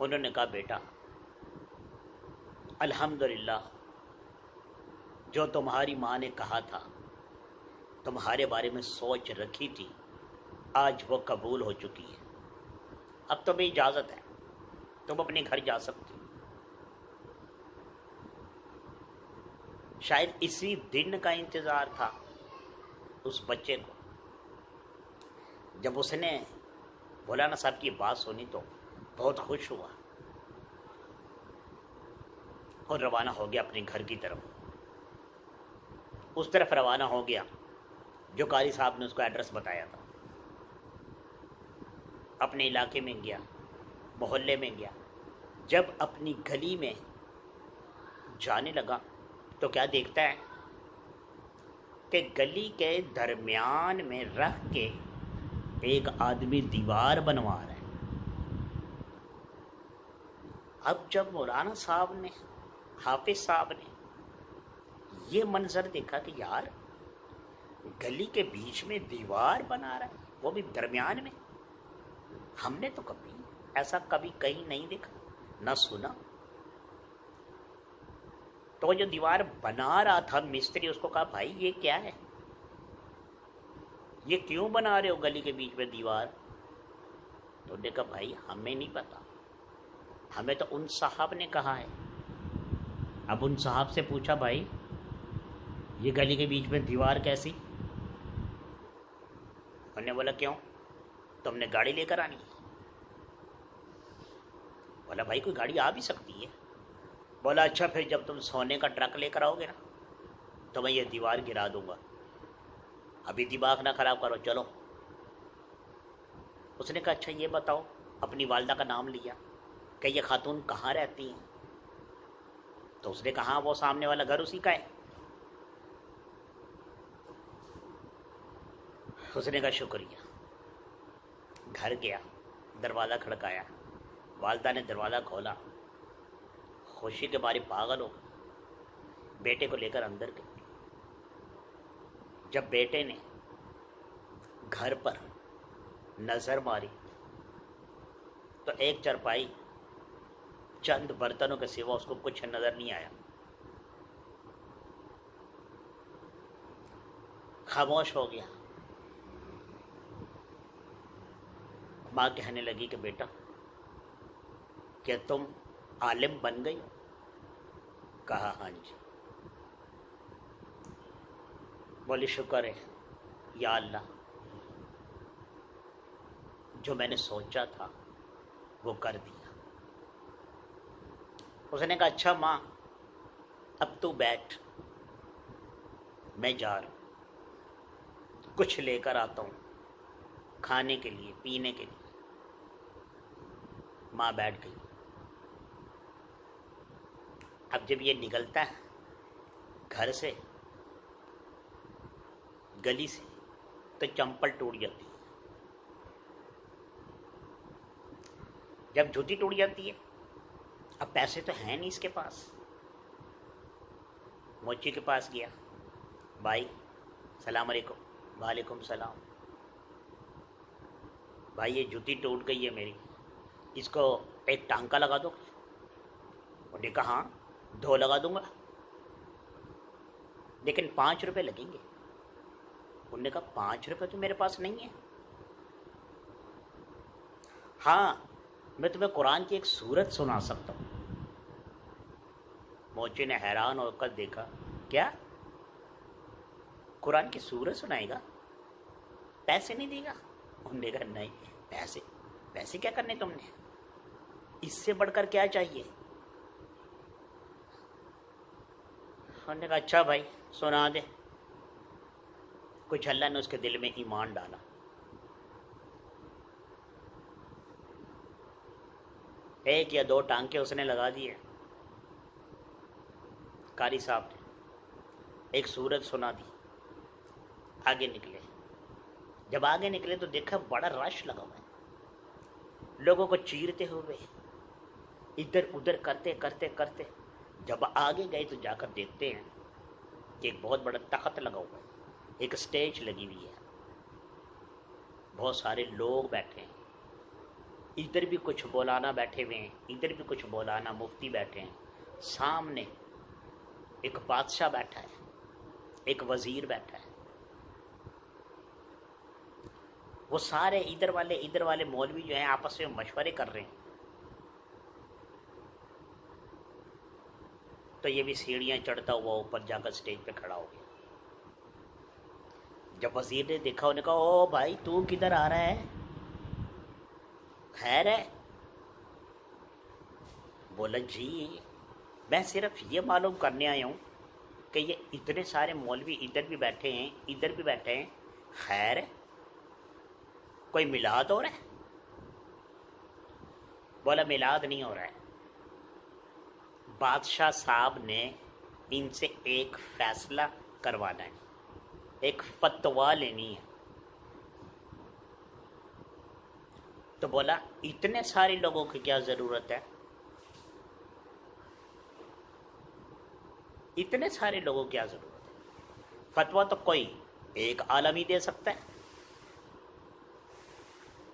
انہوں نے کہا بیٹا الحمدللہ جو تمہاری ماں نے کہا تھا، تمہارے بارے میں سوچ رکھی تھی، آج وہ قبول ہو چکی ہے، اب تمہیں اجازت ہے، تم اپنے گھر جا سکتی ہو۔ شاید اسی دن کا انتظار تھا اس بچے کو، جب اس نے مولانا صاحب کی بات سنی تو بہت خوش ہوا اور روانہ ہو گیا اپنے گھر کی طرف۔ اس طرف روانہ ہو گیا جو قاری صاحب نے اس کو ایڈریس بتایا تھا، اپنے علاقے میں گیا، محلے میں گیا۔ جب اپنی گلی میں جانے لگا تو کیا دیکھتا ہے کہ گلی کے درمیان میں رکھ کے ایک آدمی دیوار بنوا رہا ہے۔ اب جب مولانا صاحب نے، حافظ صاحب نے یہ منظر دیکھا کہ یار گلی کے بیچ میں دیوار بنا رہا ہے، وہ بھی درمیان میں، ہم نے تو کبھی ایسا کبھی کہیں نہیں دیکھا نہ سنا۔ تو وہ جو دیوار بنا رہا تھا مستری، اس کو کہا بھائی یہ کیا ہے، یہ کیوں بنا رہے ہو گلی کے بیچ میں دیوار؟ تو نے کہا بھائی ہمیں نہیں پتا، ہمیں تو ان صاحب نے کہا ہے۔ اب ان صاحب سے پوچھا بھائی یہ گلی کے بیچ میں دیوار کیسی؟ انہوں نے بولا کیوں، تم نے گاڑی لے کر آنی ہے؟ بولا بھائی کوئی گاڑی آ بھی سکتی ہے۔ بولا اچھا پھر جب تم سونے کا ٹرک لے کر آؤ گے نا تو میں یہ دیوار گرا دوں گا، ابھی دماغ نہ خراب کرو، چلو۔ اس نے کہا اچھا یہ بتاؤ، اپنی والدہ کا نام لیا کہ یہ خاتون کہاں رہتی ہیں؟ تو اس نے کہا وہ سامنے والا گھر اسی کا ہے۔ اس نے کہا شکریہ۔ گھر گیا، دروازہ کھڑکایا، والدہ نے دروازہ کھولا، خوشی کے مارے پاگل ہو گئے، بیٹے کو لے کر اندر گئے۔ جب بیٹے نے گھر پر نظر ماری تو ایک چرپائی، چند برتنوں کے سوا اس کو کچھ نظر نہیں آیا، خاموش ہو گیا۔ ماں کہنے لگی کہ بیٹا کیا تم عالم بن گئی ہو؟ کہا ہاں جی۔ بولی شکر ہے یا اللہ، جو میں نے سوچا تھا وہ کر دیا۔ اس نے کہا اچھا ماں اب تو بیٹھ، میں جا رہا ہوں، کچھ لے کر آتا ہوں کھانے کے لیے، پینے کے لیے۔ ماں بیٹھ گئی۔ اب جب یہ نکلتا ہے گھر سے، گلی سے، تو چمپل ٹوٹ جاتی ہے۔ جب جوتی ٹوٹ جاتی ہے، اب پیسے تو ہیں نہیں اس کے پاس۔ موچی کے پاس گیا، بھائی السلام علیکم۔ وعلیکم السلام۔ بھائی یہ جوتی ٹوٹ گئی ہے میری، اس کو ایک ٹانکا لگا دو۔ انہوں نے کہا ہاں 2 لگا دوں گا، لیکن 5 روپے لگیں گے۔ انہوں نے کہا 5 روپے تو میرے پاس نہیں ہے۔ ہاں میں تمہیں قرآن کی ایک سورت سنا سکتا ہوں۔ موچے نے حیران ہو کر دیکھا، کیا قرآن کی سورت سنائے گا، پیسے نہیں دے گا؟ انہوں نے کہا نہیں، پیسے کیا کرنے تم نے، اس سے بڑھ کر کیا چاہیے؟ انہوں نے کہا اچھا بھائی سنا دے۔ کچھ اللہ نے اس کے دل میں ایمان ڈالا۔ ایک یا 2 ٹانکے اس نے لگا دیے۔ قاری صاحب نے ایک سورت سنا دی، آگے نکلے۔ جب آگے نکلے تو دیکھا بڑا رش لگا ہوا ہے، لوگوں کو چیرتے ہوئے ادھر ادھر کرتے کرتے کرتے جب آگے گئے تو جا کر دیکھتے ہیں کہ ایک بہت بڑا تخت لگا ہوا ہے، ایک اسٹیج لگی ہوئی ہے، بہت سارے لوگ بیٹھے ہیں۔ ادھر بھی کچھ مولانا بیٹھے ہوئے ہیں، ادھر بھی کچھ مولانا مفتی بیٹھے ہیں، سامنے ایک بادشاہ بیٹھا ہے، ایک وزیر بیٹھا ہے، وہ سارے ادھر والے مولوی جو ہیں آپس میں مشورے کر رہے ہیں۔ تو یہ بھی سیڑھیاں چڑھتا ہوا اوپر جا کر اسٹیج پہ کھڑا ہو گیا۔ جب وزیر نے دیکھا انہوں نے کہا او بھائی تو کدھر آ رہا ہے، خیر ہے؟ بولا جی میں صرف یہ معلوم کرنے آیا ہوں کہ یہ اتنے سارے مولوی ادھر بھی بیٹھے ہیں ادھر بھی بیٹھے ہیں، خیر ہے؟ کوئی میلاد ہو رہا ہے؟ بولا میلاد نہیں ہو رہا ہے، بادشاہ صاحب نے ان سے ایک فیصلہ کروانا ہے، ایک فتویٰ لینی ہے۔ تو بولا اتنے سارے لوگوں کی کیا ضرورت ہے، اتنے سارے لوگوں کی کیا ضرورت ہے، فتویٰ تو کوئی ایک عالم ہی دے سکتا ہے۔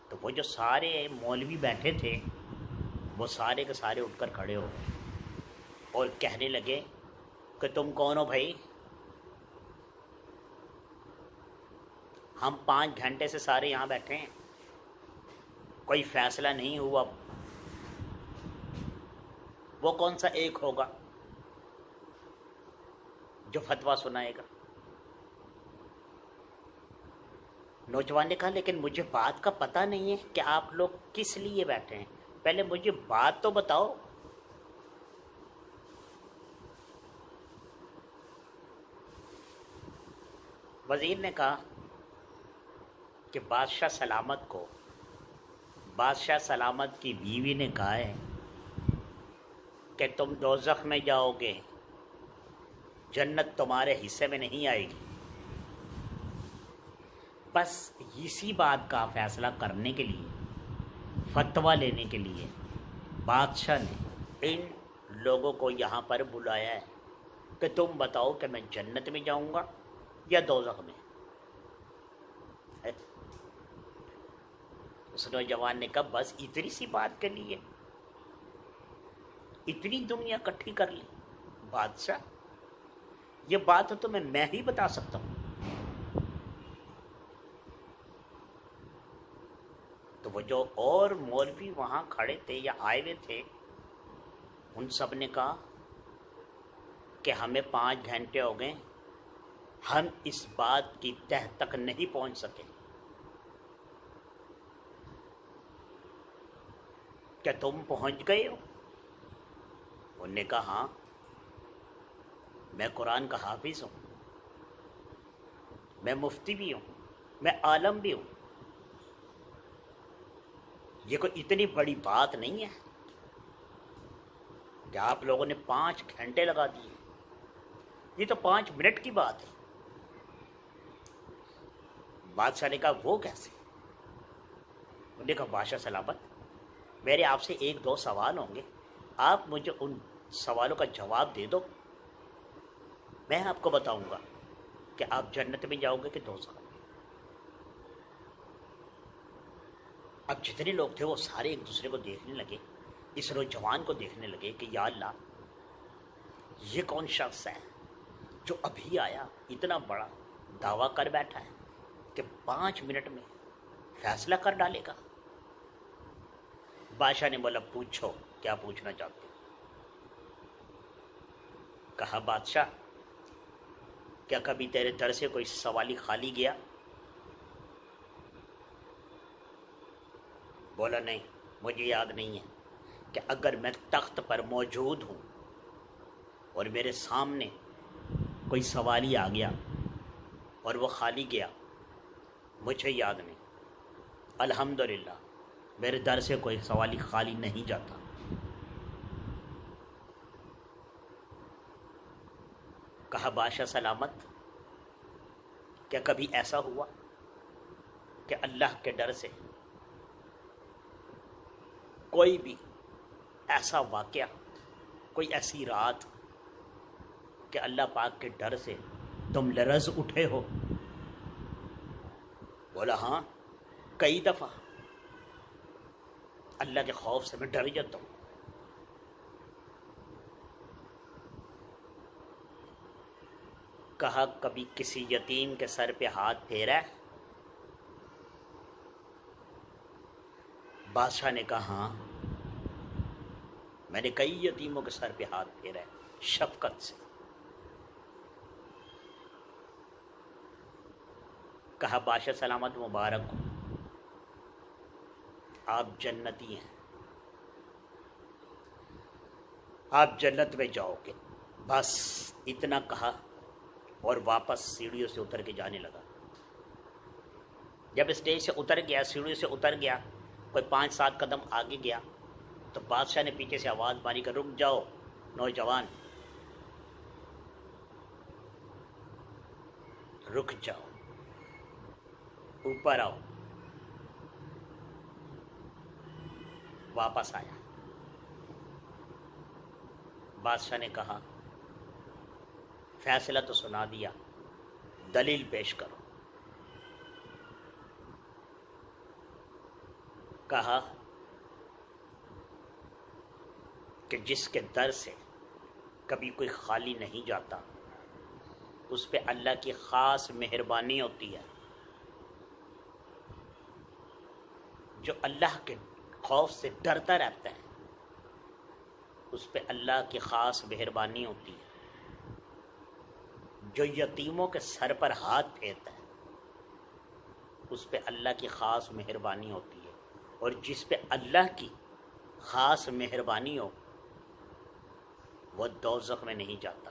تو وہ جو سارے مولوی بیٹھے تھے وہ سارے کے سارے اٹھ کر کھڑے ہو گئے اور کہنے لگے کہ تم کون ہو بھائی؟ ہم 5 گھنٹے سے سارے یہاں بیٹھے ہیں، کوئی فیصلہ نہیں ہوا، وہ کون سا ایک ہوگا جو فتویٰ سنائے گا؟ نوجوان نے کہا لیکن مجھے بات کا پتہ نہیں ہے کہ آپ لوگ کس لیے بیٹھے ہیں، پہلے مجھے بات تو بتاؤ۔ وزیر نے کہا کہ بادشاہ سلامت کی بیوی نے کہا ہے کہ تم دوزخ میں جاؤ گے، جنت تمہارے حصے میں نہیں آئے گی۔ بس اسی بات کا فیصلہ کرنے کے لیے، فتویٰ لینے کے لیے بادشاہ نے ان لوگوں کو یہاں پر بلایا ہے کہ تم بتاؤ کہ میں جنت میں جاؤں گا یا دوزخ میں۔ اس نوجوان نے کہا بس اتنی سی بات کے لیے اتنی دنیا اکٹھی کر لی؟ بادشاہ یہ بات تو تمہیں میں ہی بتا سکتا ہوں۔ تو وہ جو اور مولوی وہاں کھڑے تھے یا آئے ہوئے تھے ان سب نے کہا کہ ہمیں 5 گھنٹے ہو گئے، ہم اس بات کی تہ تک نہیں پہنچ سکے، کیا تم پہنچ گئے ہو؟ انہوں نے کہا ہاں میں قرآن کا حافظ ہوں، میں مفتی بھی ہوں، میں عالم بھی ہوں، یہ کوئی اتنی بڑی بات نہیں ہے کہ آپ لوگوں نے 5 گھنٹے لگا دیے، یہ تو 5 منٹ کی بات ہے۔ بادشاہ نے کہا وہ کیسے؟ انہوں نے کہا بادشاہ سلامت میرے آپ سے 1-2 سوال ہوں گے، آپ مجھے ان سوالوں کا جواب دے دو، میں آپ کو بتاؤں گا کہ آپ جنت میں جاؤ گے کہ دوزخ میں۔ اب جتنے لوگ تھے وہ سارے ایک دوسرے کو دیکھنے لگے، اس نوجوان کو دیکھنے لگے کہ یا اللہ یہ کون شخص ہے جو ابھی آیا، اتنا بڑا دعویٰ کر بیٹھا ہے کہ 5 منٹ میں فیصلہ کر ڈالے گا۔ بادشاہ نے بولا پوچھو کیا پوچھنا چاہتے ہو؟ کہا بادشاہ کیا کبھی تیرے در سے کوئی سوالی خالی گیا؟ بولا نہیں مجھے یاد نہیں ہے کہ اگر میں تخت پر موجود ہوں اور میرے سامنے کوئی سوالی آ گیا اور وہ خالی گیا، مجھے یاد نہیں، الحمدللہ میرے در سے کوئی سوالی خالی نہیں جاتا۔ کہا بادشاہ سلامت کیا کبھی ایسا ہوا کہ اللہ کے ڈر سے کوئی بھی ایسا واقعہ، کوئی ایسی رات کہ اللہ پاک کے ڈر سے تم لرز اٹھے ہو؟ بولا ہاں کئی دفعہ۔ اللہ کے خوف سے میں ڈر جاتا ہوں۔ کہا کبھی کسی یتیم کے سر پہ ہاتھ پھیرا ہے؟ بادشاہ نے کہا ہاں، میں نے کئی یتیموں کے سر پہ ہاتھ پھیرا ہے شفقت سے۔ کہا بادشاہ سلامت مبارک ہو، آپ جنتی ہیں، آپ جنت میں جاؤ گے، بس اتنا کہا اور واپس سیڑھیوں سے اتر کے جانے لگا۔ جب اسٹیج سے اتر گیا، سیڑھیوں سے اتر گیا، کوئی 5-7 قدم آگے گیا تو بادشاہ نے پیچھے سے آواز ماری کہ رک جاؤ نوجوان، رک جاؤ، اوپر آؤ۔ واپس آیا۔ بادشاہ نے کہا فیصلہ تو سنا دیا، دلیل پیش کرو۔ کہا کہ جس کے در سے کبھی کوئی خالی نہیں جاتا اس پہ اللہ کی خاص مہربانی ہوتی ہے۔ جو اللہ کے خوف سے ڈرتا رہتا ہے اس پہ اللہ کی خاص مہربانی ہوتی ہے۔ جو یتیموں کے سر پر ہاتھ پھیرتا ہے اس پہ اللہ کی خاص مہربانی ہوتی ہے، اور جس پہ اللہ کی خاص مہربانی ہو وہ دوزخ میں نہیں جاتا۔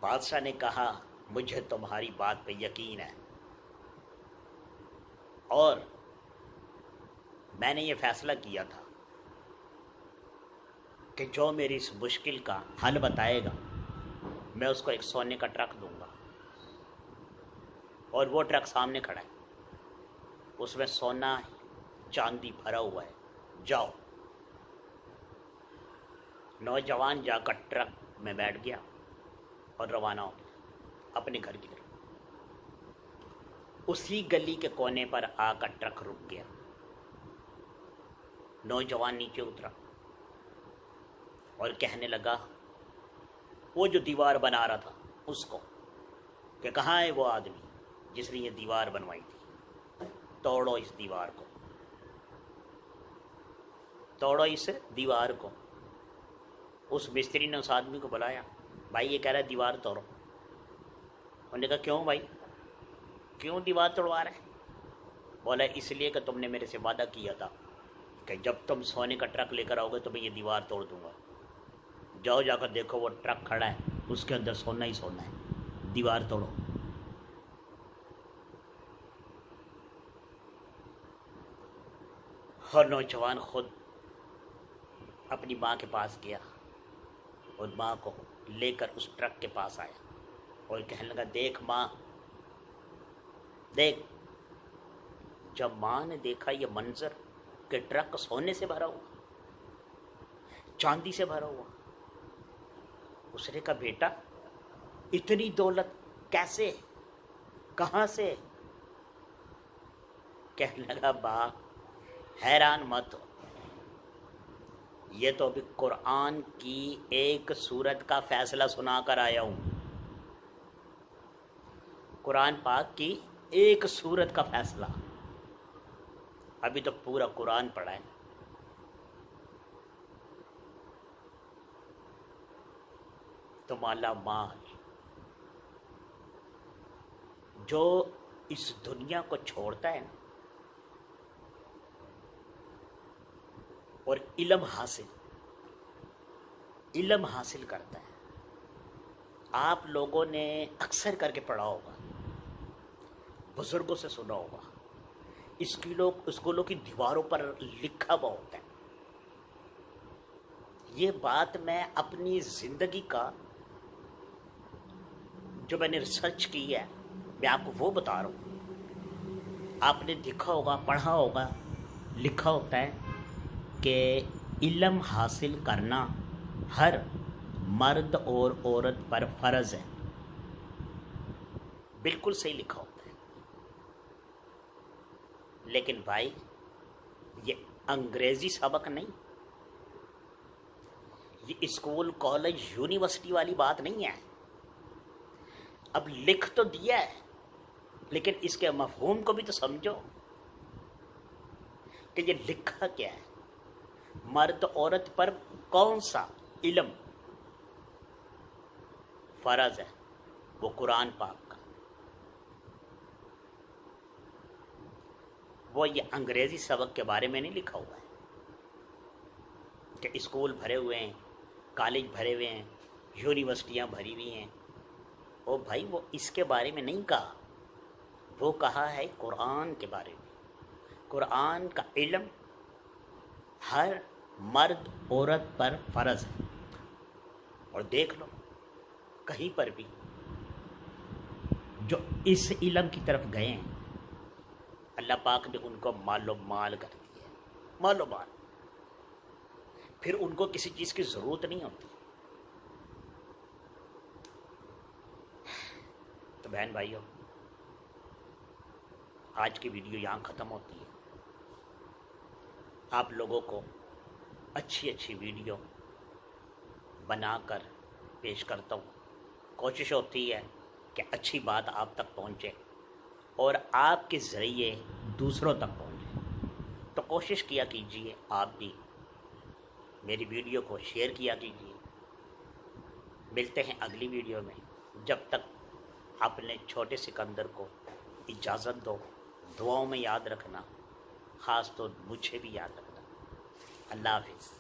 بادشاہ نے کہا مجھے تمہاری بات پہ یقین ہے، اور میں نے یہ فیصلہ کیا تھا کہ جو میری اس مشکل کا حل بتائے گا میں اس کو ایک سونے کا ٹرک دوں گا، اور وہ ٹرک سامنے کھڑا ہے، اس میں سونا چاندی بھرا ہوا ہے، جاؤ۔ نوجوان جا کر ٹرک میں بیٹھ گیا اور روانہ ہو گیا اپنے گھر کی طرف۔ اسی گلی کے کونے پر آ کر ٹرک رک گیا۔ نوجوان نیچے اترا اور کہنے لگا وہ جو دیوار بنا رہا تھا اس کو کہ کہاں ہے وہ آدمی جس نے یہ دیوار بنوائی تھی، توڑو اس دیوار کو، توڑو اس دیوار کو۔ اس مستری نے اس آدمی کو بلایا، بھائی یہ کہہ رہا ہے دیوار توڑو۔ انہوں نے کہا کیوں بھائی، کیوں دیوار توڑوا رہے ہیں؟ بولا اس لیے کہ تم نے میرے سے وعدہ کیا تھا کہ جب تم سونے کا ٹرک لے کر آؤ گے تو میں یہ دیوار توڑ دوں گا۔ جاؤ جا کر دیکھو وہ ٹرک کھڑا ہے، اس کے اندر سونا ہی سونا ہے، دیوار توڑو۔ اور نوجوان خود اپنی ماں کے پاس گیا اور ماں کو لے کر اس ٹرک کے پاس آیا اور کہنے لگا دیکھ ماں، دیکھ۔ جب ماں نے دیکھا یہ منظر کہ ٹرک سونے سے بھرا ہوا، چاندی سے بھرا ہوا، اس نے کہا بیٹا اتنی دولت کیسے، کہاں سے؟ کہنے لگا باپ حیران مت ہو، یہ تو ابھی قرآن کی ایک سورت کا فیصلہ سنا کر آیا ہوں، قرآن پاک کی ایک سورت کا فیصلہ، ابھی تو پورا قرآن پڑھا ہے۔ تو مالا مال جو اس دنیا کو چھوڑتا ہے نا اور علم حاصل کرتا ہے، آپ لوگوں نے اکثر کر کے پڑھا ہوگا، بزرگوں سے سنا ہوگا، اسکولوں کی دیواروں پر لکھا ہوا ہوتا ہے۔ یہ بات میں اپنی زندگی کا جو میں نے ریسرچ کی ہے میں آپ کو وہ بتا رہا ہوں۔ آپ نے دیکھا ہوگا، پڑھا ہوگا، لکھا ہوتا ہے کہ علم حاصل کرنا ہر مرد اور عورت پر فرض ہے، بالکل صحیح لکھا ہوتا ہے۔ لیکن بھائی یہ انگریزی سبق نہیں، یہ اسکول کالج یونیورسٹی والی بات نہیں ہے. اب لکھ تو دیا ہے لیکن اس کے مفہوم کو بھی تو سمجھو کہ یہ لکھا کیا ہے. مرد عورت پر کون سا علم فرض ہے؟ وہ قرآن پاک کا. وہ یہ انگریزی سبق کے بارے میں نہیں لکھا ہوا ہے کہ اسکول بھرے ہوئے ہیں، کالج بھرے ہوئے ہیں، یونیورسٹیاں بھری ہوئی ہیں. او بھائی وہ اس کے بارے میں نہیں کہا، وہ کہا ہے قرآن کے بارے میں. قرآن کا علم ہر مرد عورت پر فرض ہے. اور دیکھ لو کہیں پر بھی جو اس علم کی طرف گئے ہیں اللہ پاک نے ان کو مال و مال کر دیا، مال و مال. پھر ان کو کسی چیز کی ضرورت نہیں ہوتی. تو بہن بھائیوں، آج کی ویڈیو یہاں ختم ہوتی ہے. آپ لوگوں کو اچھی اچھی ویڈیو بنا کر پیش کرتا ہوں. کوشش ہوتی ہے کہ اچھی بات آپ تک پہنچے اور آپ کے ذریعے دوسروں تک پہنچے. تو کوشش کیا کیجیے آپ بھی میری ویڈیو کو شیئر کیا کیجیے. ملتے ہیں اگلی ویڈیو میں. جب تک اپنے چھوٹے سکندر کو اجازت دو. دعاؤں میں یاد رکھنا، خاص طور مجھے بھی یاد رکھنا. اللہ حافظ.